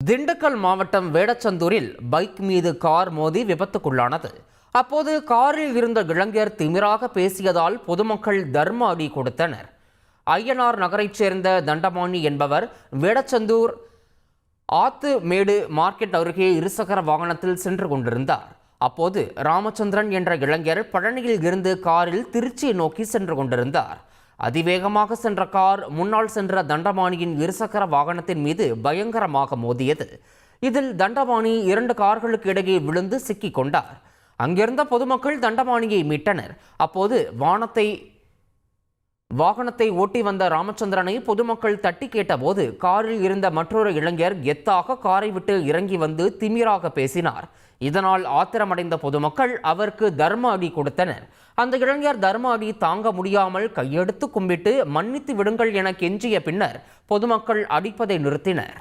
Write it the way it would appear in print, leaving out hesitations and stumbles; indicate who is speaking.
Speaker 1: திண்டுக்கல் மாவட்டம் வேடச்சந்தூரில் பைக் மீது கார் மோதி விபத்துக்குள்ளானது. அப்போது காரில் இருந்த இளைஞர் திமிராக பேசியதால் பொதுமக்கள் தர்ம அடி கொடுத்தனர். ஐயனார் நகரைச் சேர்ந்த தண்டபாணி என்பவர் வேடச்சந்தூர் ஆத்து மேடு மார்க்கெட் அருகே இருசக்கர வாகனத்தில் சென்று கொண்டிருந்தார். அப்போது ராமச்சந்திரன் என்ற இளைஞர் பழனியில் இருந்து காரில் திருச்சியை நோக்கி சென்று கொண்டிருந்தார். அதிவேகமாக சென்ற கார் முன்னால் சென்ற தண்டபாணியின் இருசக்கர வாகனத்தின் மீது பயங்கரமாக மோதியது. இதில் தண்டபாணி 2 கார்களுக்கு இடையே விழுந்து சிக்கிக் கொண்டார். அங்கிருந்த பொதுமக்கள் தண்டபாணியை மீட்டனர். அப்போது வாகனத்தை ஓட்டி வந்த ராமச்சந்திரனை பொதுமக்கள் தட்டி கேட்டபோது காரில் இருந்த மற்றொரு இளைஞர் கெத்தாக காரை விட்டு இறங்கி வந்து திமிராக பேசினார். இதனால் ஆத்திரமடைந்த பொதுமக்கள் அவருக்கு தர்ம அடி கொடுத்தனர். அந்த இளைஞர் தர்ம அடி தாங்க முடியாமல் கையெடுத்து கும்பிட்டு மன்னித்து விடுங்கள் என கெஞ்சிய பின்னர் பொதுமக்கள் அடிப்பதை நிறுத்தினர்.